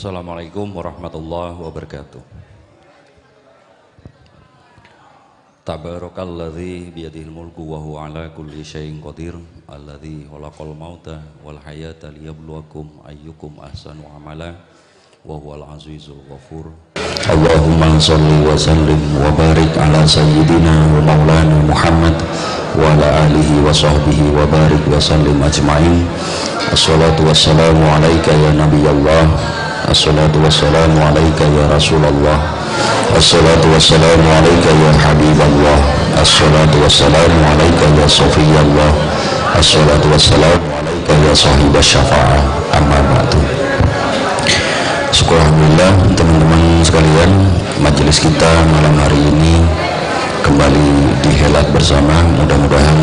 Assalamualaikum warahmatullahi wabarakatuh. Tabarakalladzi biyadihil mulku wa huwa ala kulli syai'in qadir, alladzi khalaqal mauta wal hayata liyabluwakum ayyukum ahsanu amala wa huwal azizul ghafur. Allahumma shalli wa sallim wa barik ala sayyidina wa maulana Muhammad wa ala alihi wa sahbihi wa barik wa sallim ajma'in. Assalatu wassalamu alayka ya nabiyallah, assalatu wassalamu alayka ya rasulullah, assalatu wassalamu alayka ya habiballah, assalatu wassalamu alayka ya safiyallah, assalatu wassalamu alayka ya sahibas syafa'ah, amma ba'du. Alhamdulillah teman-teman sekalian, majelis kita malam hari ini kembali dihelat bersama. Mudah-mudahan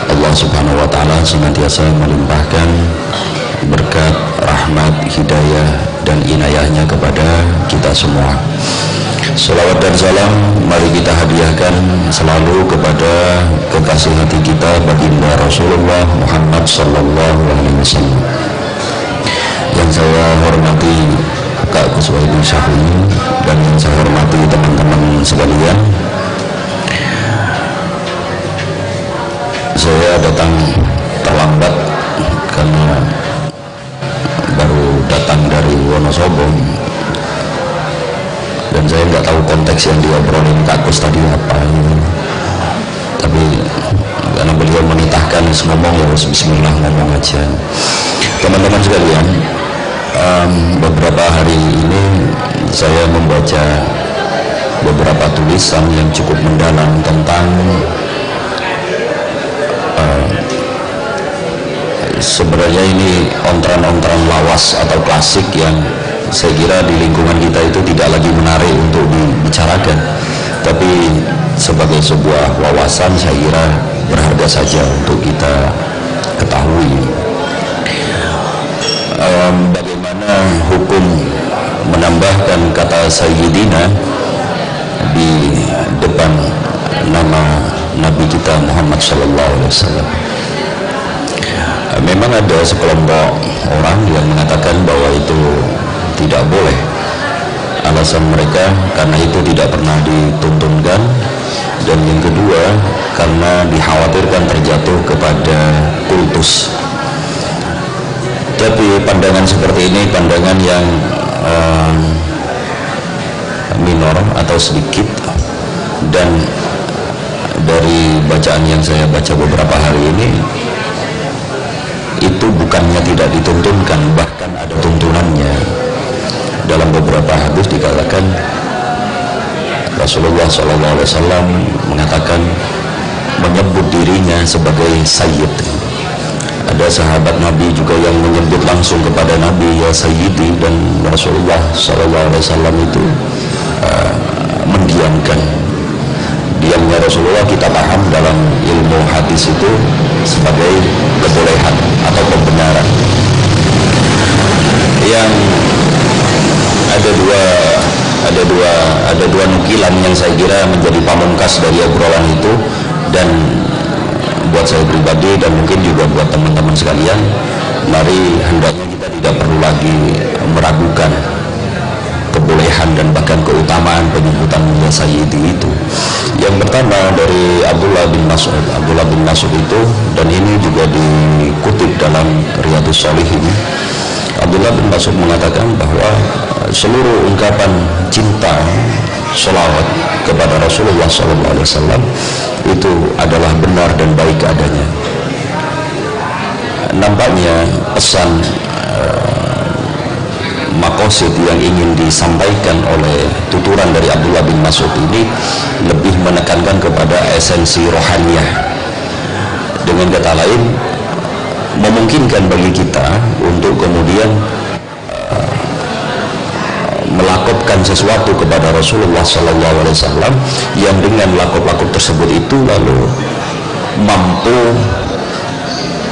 Allah subhanahu wa ta'ala senantiasa melimpahkan berkat, rahmat, hidayah dan inayahnya kepada kita semua. Salawat dan salam mari kita hadiahkan selalu kepada kekasih hati kita baginda Rasulullah Muhammad sallallahu alaihi wasallam. Yang saya hormati Kak Kuswaidi Syahrini dan yang saya hormati teman-teman sekalian, saya datang terlambat karena baru datang dari Wonosobo dan saya nggak tahu konteks yang diobrolin Kak Kus tadi apa gitu. Tapi karena beliau menitahkan ngomong, ya bismillah ngomong aja. Teman-teman sekalian, beberapa hari ini saya membaca beberapa tulisan yang cukup mendalam tentang sebenarnya ini ontran-ontran lawas atau klasik yang saya kira di lingkungan kita itu tidak lagi menarik untuk dibicarakan, tapi sebagai sebuah wawasan saya kira berharga saja untuk kita ketahui. Bagaimana hukum menambahkan kata Sayyidina di depan nama Nabi kita Muhammad sallallahu alaihi wasallam. Memang ada sekelompok orang yang mengatakan bahwa itu tidak boleh. Alasan mereka karena itu tidak pernah dituntunkan, dan yang kedua karena dikhawatirkan terjatuh kepada kultus. Tapi pandangan seperti ini pandangan yang minor atau sedikit, dan dari bacaan yang saya baca beberapa hari ini itu bukannya tidak dituntunkan, bahkan ada tuntunannya. Dalam beberapa hadis dikatakan Rasulullah SAW mengatakan, menyebut dirinya sebagai Sayyid. Ada sahabat Nabi juga yang menyebut langsung kepada Nabi, ya Sayyidi, dan Rasulullah SAW itu mendiamkan. Diamnya Rasulullah kita paham dalam ilmu hadis itu sebagai kebolehan atau pembenaran. Yang ada dua nukilan yang saya kira menjadi pamungkas dari obrolan itu, dan buat saya pribadi dan mungkin juga buat teman-teman sekalian, mari hendaknya kita tidak perlu lagi meragukan kebolehan dan bahkan keutamaan penyebutan ya Sayyidi itu. Yang pertama dari Abdullah bin Mas'ud itu, dan ini juga dikutip dalam Riyadhus Shalihin. Abdullah bin Mas'ud mengatakan bahwa seluruh ungkapan cinta sholawat kepada Rasulullah SAW itu adalah benar dan baik adanya. Nampaknya pesan makosid yang ingin disampaikan oleh tuturan dari Abdullah bin Mas'ud ini lebih menekankan kepada esensi rohaniyah. Dengan kata lain, memungkinkan bagi kita untuk kemudian melakopkan sesuatu kepada Rasulullah SAW yang dengan lakop-lakop tersebut itu lalu mampu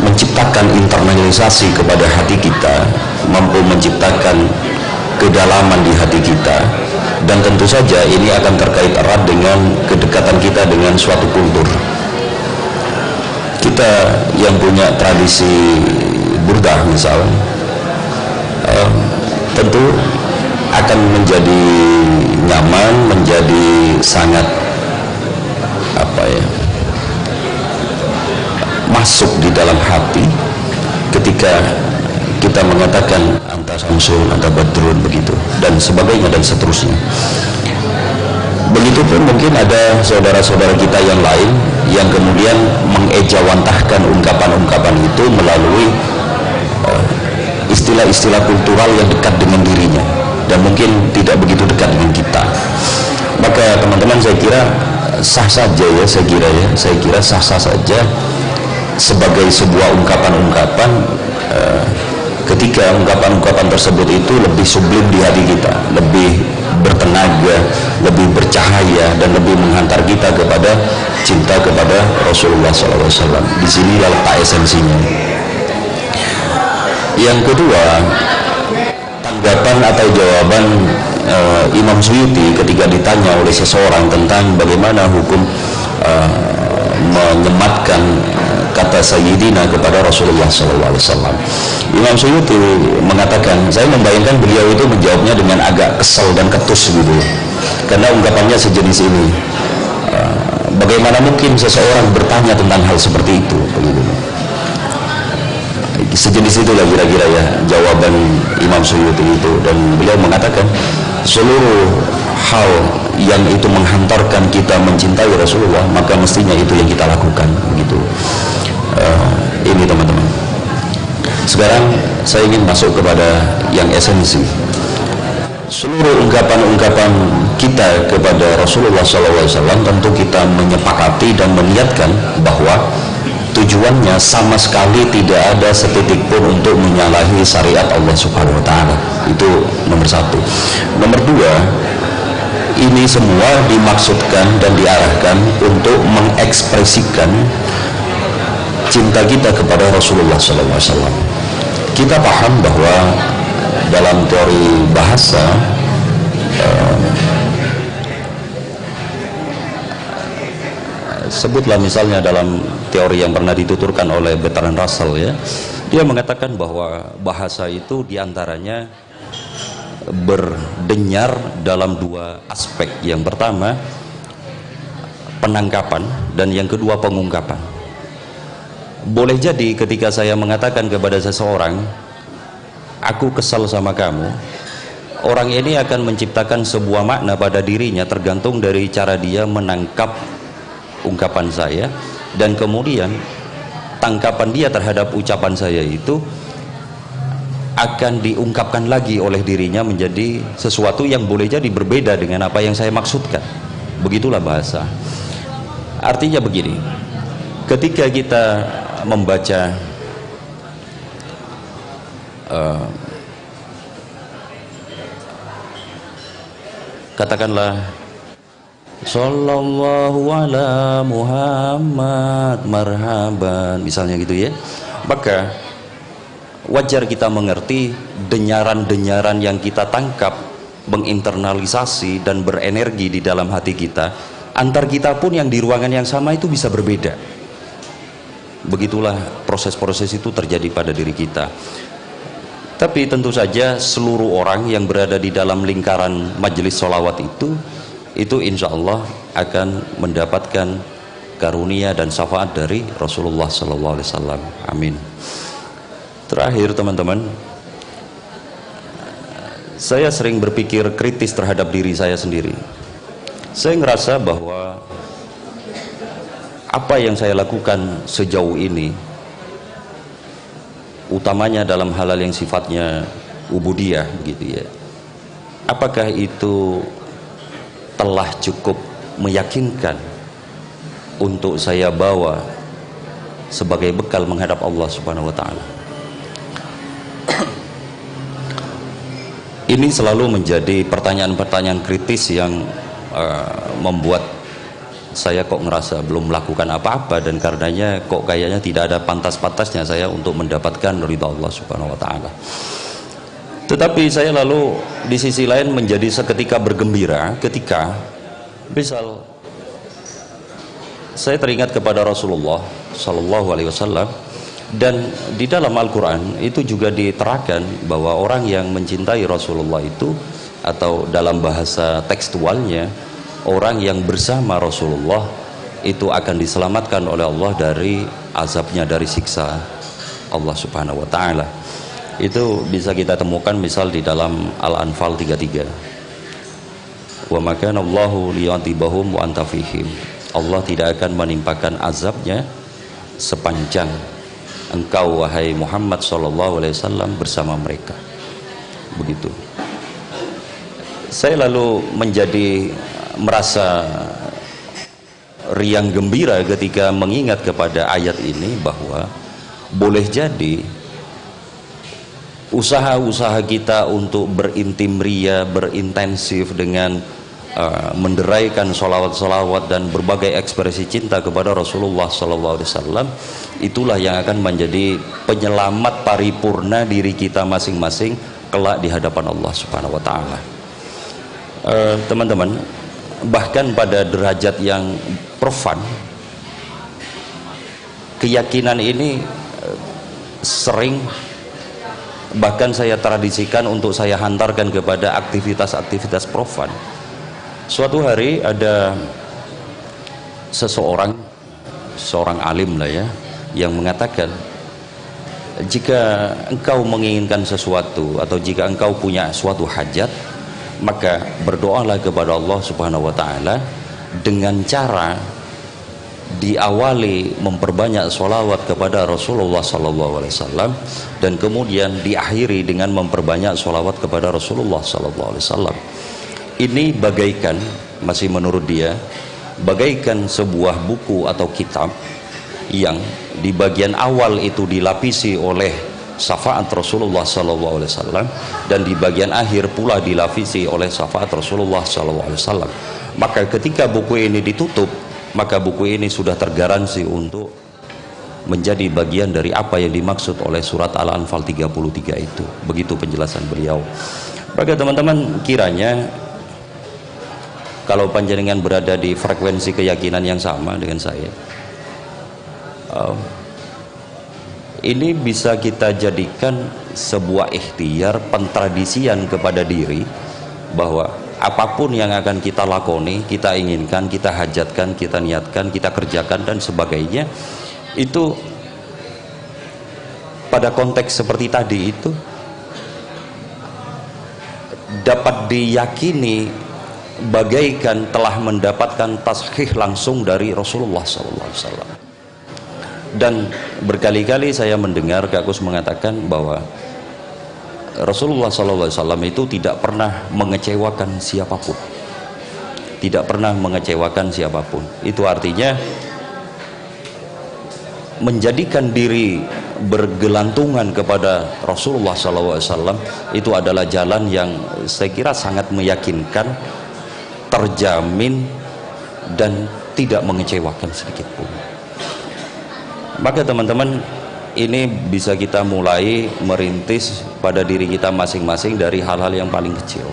menciptakan internalisasi kepada hati kita, mampu menciptakan kedalaman di hati kita, dan tentu saja ini akan terkait erat dengan kedekatan kita dengan suatu kultur. Kita yang punya tradisi burdah misalnya, tentu akan menjadi nyaman, menjadi sangat masuk di dalam hati ketika kita mengatakan anta Samsun, anta Badrun, begitu dan sebagainya dan seterusnya. Begitupun mungkin ada saudara-saudara kita yang lain yang kemudian mengejawantahkan ungkapan-ungkapan itu melalui istilah-istilah kultural yang dekat dengan dirinya dan mungkin tidak begitu dekat dengan kita. Maka teman-teman, saya kira sah saja ya, saya kira sah-sah saja sebagai sebuah ungkapan-ungkapan ketika ungkapan-ungkapan tersebut itu lebih sublim di hati kita, lebih bertenaga, lebih bercahaya dan lebih menghantar kita kepada cinta kepada Rasulullah SAW. Di sinilah letak esensinya. Yang kedua, tanggapan atau jawaban Imam Suyuti ketika ditanya oleh seseorang tentang bagaimana hukum menyematkan kata Sayyidina kepada Rasulullah SAW. Imam Suyuti mengatakan, saya membayangkan beliau itu menjawabnya dengan agak kesal dan ketus gitu, karena ungkapannya sejenis ini. Bagaimana mungkin seseorang bertanya tentang hal seperti itu, begitu. Sejenis itulah kira-kira ya jawaban Imam Suyuti itu, dan beliau mengatakan seluruh hal yang itu menghantarkan kita mencintai Rasulullah, maka mestinya itu yang kita lakukan, begitu. Ini teman-teman. Sekarang saya ingin masuk kepada yang esensi. Seluruh ungkapan-ungkapan kita kepada Rasulullah SAW tentu kita menyepakati dan meniatkan bahwa tujuannya sama sekali tidak ada setitik pun untuk menyalahi syariat Allah Subhanahu wa Ta'ala. Itu nomor satu. Nomor dua, ini semua dimaksudkan dan diarahkan untuk mengekspresikan cinta kita kepada Rasulullah SAW. Kita paham bahwa dalam teori bahasa sebutlah misalnya dalam teori yang pernah dituturkan oleh Bertrand Russell ya, dia mengatakan bahwa bahasa itu diantaranya berdenyar dalam dua aspek. Yang pertama penangkapan dan yang kedua pengungkapan. Boleh jadi ketika saya mengatakan kepada seseorang, aku kesal sama kamu, orang ini akan menciptakan sebuah makna pada dirinya tergantung dari cara dia menangkap ungkapan saya, dan kemudian tangkapan dia terhadap ucapan saya itu akan diungkapkan lagi oleh dirinya menjadi sesuatu yang boleh jadi berbeda dengan apa yang saya maksudkan. Begitulah bahasa. Artinya begini, ketika kita membaca katakanlah Sallallahu ala Muhammad marhaban, misalnya gitu ya, maka wajar kita mengerti denyaran-denyaran yang kita tangkap menginternalisasi dan berenergi di dalam hati kita. Antar kita pun yang di ruangan yang sama itu bisa berbeda. Begitulah proses-proses itu terjadi pada diri kita. Tapi tentu saja seluruh orang yang berada di dalam lingkaran majelis sholawat itu insya Allah akan mendapatkan karunia dan syafaat dari Rasulullah SAW. Amin. Terakhir teman-teman, saya sering berpikir kritis terhadap diri saya sendiri. Saya ngerasa bahwa apa yang saya lakukan sejauh ini, utamanya dalam hal-hal yang sifatnya ubudiyah gitu ya, apakah itu telah cukup meyakinkan untuk saya bawa sebagai bekal menghadap Allah Subhanahu wa Ta'ala? Ini selalu menjadi pertanyaan-pertanyaan kritis yang membuat saya kok ngerasa belum melakukan apa-apa, dan karenanya kok kayaknya tidak ada pantas-pantasnya saya untuk mendapatkan ridha Allah Subhanahu wa Ta'ala. Tetapi saya lalu di sisi lain menjadi seketika bergembira ketika misal saya teringat kepada Rasulullah Sallallahu Alaihi Wasallam Dan di dalam Al-Quran itu juga diterangkan bahwa orang yang mencintai Rasulullah itu, atau dalam bahasa tekstualnya, orang yang bersama Rasulullah itu akan diselamatkan oleh Allah dari azabnya, dari siksa Allah Subhanahu wa taala. Itu bisa kita temukan misal di dalam Al-Anfal 33. Wa makana Allahu liyadhibahum wa anta fihim. Allah tidak akan menimpakan azabnya sepanjang engkau wahai Muhammad sallallahu alaihi wasallam bersama mereka. Begitu. Saya lalu menjadi merasa riang gembira ketika mengingat kepada ayat ini bahwa boleh jadi usaha-usaha kita untuk berintim ria, berintensif dengan menderaikan sholawat-sholawat dan berbagai ekspresi cinta kepada Rasulullah SAW, itulah yang akan menjadi penyelamat paripurna diri kita masing-masing kelak di hadapan Allah Subhanahu wa taala. Teman-teman, bahkan pada derajat yang profan, keyakinan ini sering bahkan saya tradisikan untuk saya hantarkan kepada aktivitas-aktivitas profan. Suatu hari ada seorang alim lah ya, yang mengatakan, jika engkau menginginkan sesuatu atau jika engkau punya suatu hajat, maka berdoalah kepada Allah Subhanahu wa taala dengan cara diawali memperbanyak sholawat kepada Rasulullah sallallahu alaihi wasallam, dan kemudian diakhiri dengan memperbanyak sholawat kepada Rasulullah sallallahu alaihi wasallam. Ini bagaikan, masih menurut dia, bagaikan sebuah buku atau kitab yang di bagian awal itu dilapisi oleh syafaat Rasulullah SAW, dan di bagian akhir pula dilapisi oleh syafaat Rasulullah SAW. Maka ketika buku ini ditutup, maka buku ini sudah tergaransi untuk menjadi bagian dari apa yang dimaksud oleh surat Al-Anfal 33 itu. Begitu penjelasan beliau. Maka teman-teman, kiranya kalau panjenengan berada di frekuensi keyakinan yang sama dengan saya, ini bisa kita jadikan sebuah ikhtiar, pentradisian kepada diri, bahwa apapun yang akan kita lakoni, kita inginkan, kita hajatkan, kita niatkan, kita kerjakan dan sebagainya, itu pada konteks seperti tadi itu dapat diyakini bagaikan telah mendapatkan tashih langsung dari Rasulullah SAW. Dan berkali-kali saya mendengar Kak Kus mengatakan bahwa Rasulullah SAW itu tidak pernah mengecewakan siapapun, tidak pernah mengecewakan siapapun. Itu artinya menjadikan diri bergelantungan kepada Rasulullah SAW itu adalah jalan yang saya kira sangat meyakinkan, terjamin, dan tidak mengecewakan sedikit pun. Maka teman-teman, ini bisa kita mulai merintis pada diri kita masing-masing dari hal-hal yang paling kecil,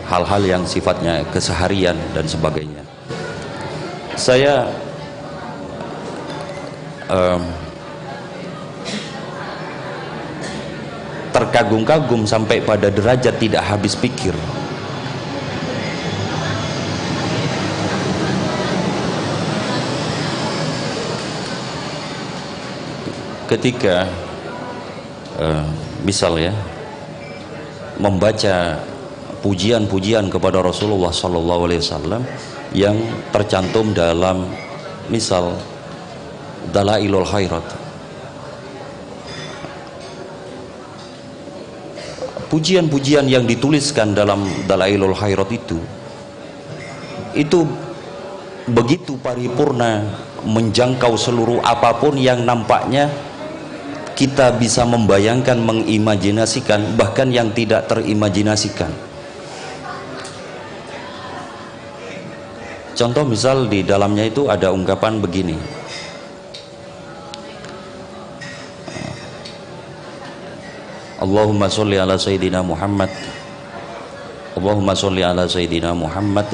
hal-hal yang sifatnya keseharian dan sebagainya. Saya terkagum-kagum sampai pada derajat tidak habis pikir ketika misal ya, membaca pujian-pujian kepada Rasulullah SAW yang tercantum dalam misal Dalailul Khairat. Pujian-pujian yang dituliskan dalam Dalailul Khairat itu begitu paripurna, menjangkau seluruh apapun yang nampaknya kita bisa membayangkan, mengimajinasikan, bahkan yang tidak terimajinasikan. Contoh misal di dalamnya itu ada ungkapan begini, Allahumma sholli ala Sayyidina Muhammad, Allahumma sholli ala Sayyidina Muhammad,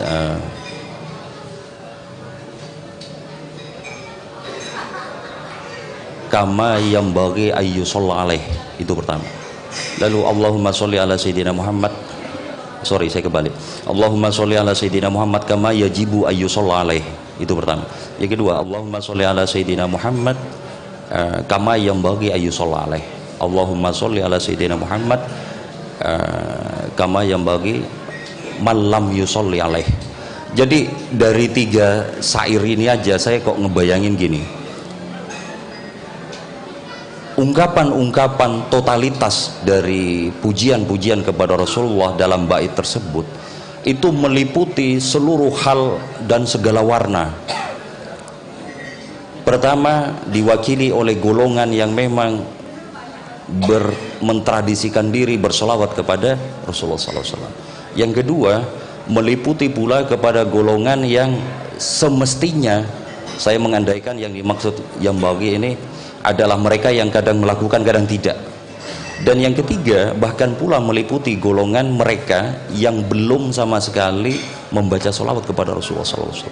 kama yambaghi ayyusalla alaih, itu pertama. Lalu Allahumma sholli ala sayyidina Muhammad, sorry saya kebalik, Allahumma sholli ala sayyidina Muhammad kama yajibu ayyusalla alaih, itu pertama. Yang kedua, Allahumma sholli ala sayyidina Muhammad kama yambaghi ayyusalla alaih, Allahumma sholli ala sayyidina Muhammad kama yambaghi man lam yusolli alaih. Jadi dari 3 syair ini aja saya kok ngebayangin gini, ungkapan-ungkapan totalitas dari pujian-pujian kepada Rasulullah dalam bait tersebut itu meliputi seluruh hal dan segala warna. Pertama, diwakili oleh golongan yang memang mentradisikan diri bersolawat kepada Rasulullah SAW. Yang kedua, meliputi pula kepada golongan yang semestinya, saya mengandaikan yang dimaksud yang bagi ini adalah mereka yang kadang melakukan kadang tidak. Dan yang ketiga, bahkan pula meliputi golongan mereka yang belum sama sekali membaca sholawat kepada Rasulullah SAW.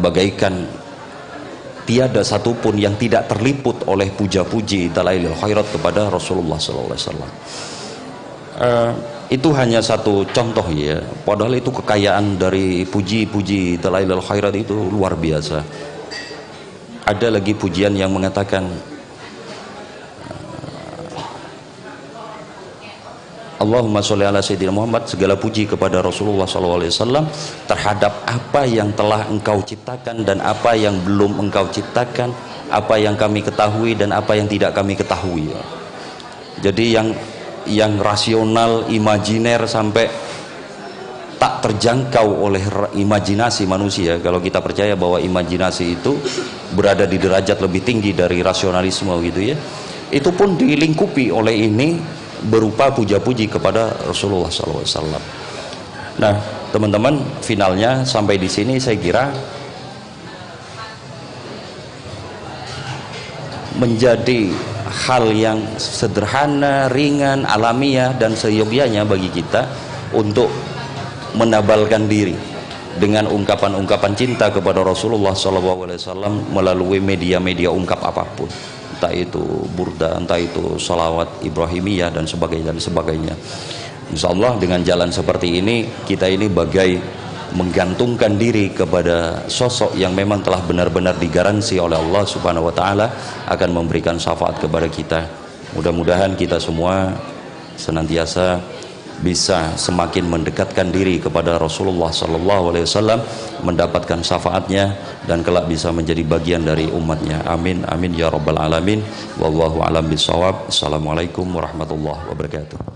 Bagaikan tiada satupun yang tidak terliput oleh puja-puji dalailul khairat kepada Rasulullah SAW. Itu hanya satu contoh ya, padahal itu kekayaan dari puji-puji dalailul khairat itu luar biasa. Ada lagi pujian yang mengatakan Allahumma sholli ala sayyidina Muhammad, segala puji kepada Rasulullah SAW terhadap apa yang telah engkau ciptakan dan apa yang belum engkau ciptakan, apa yang kami ketahui dan apa yang tidak kami ketahui. Jadi yang rasional, imajiner sampai tak terjangkau oleh imajinasi manusia, kalau kita percaya bahwa imajinasi itu berada di derajat lebih tinggi dari rasionalisme gitu ya, itu pun dilingkupi oleh ini berupa puja-puji kepada Rasulullah SAW. Nah teman-teman, finalnya sampai di sini saya kira menjadi hal yang sederhana, ringan, alamiah dan seyogyanya bagi kita untuk menabalkan diri dengan ungkapan-ungkapan cinta kepada Rasulullah SAW melalui media-media ungkap apapun, entah itu burda, entah itu salawat Ibrahimiyah dan sebagainya. Insya Allah dengan jalan seperti ini, kita ini bagai menggantungkan diri kepada sosok yang memang telah benar-benar digaransi oleh Allah Subhanahu wa Ta'ala akan memberikan syafaat kepada kita. Mudah-mudahan kita semua senantiasa bisa semakin mendekatkan diri kepada Rasulullah SAW, mendapatkan syafaatnya dan kelak bisa menjadi bagian dari umatnya. Amin amin ya rabbal alamin. Wallahu a'lam bishawab. Assalamualaikum warahmatullahi wabarakatuh.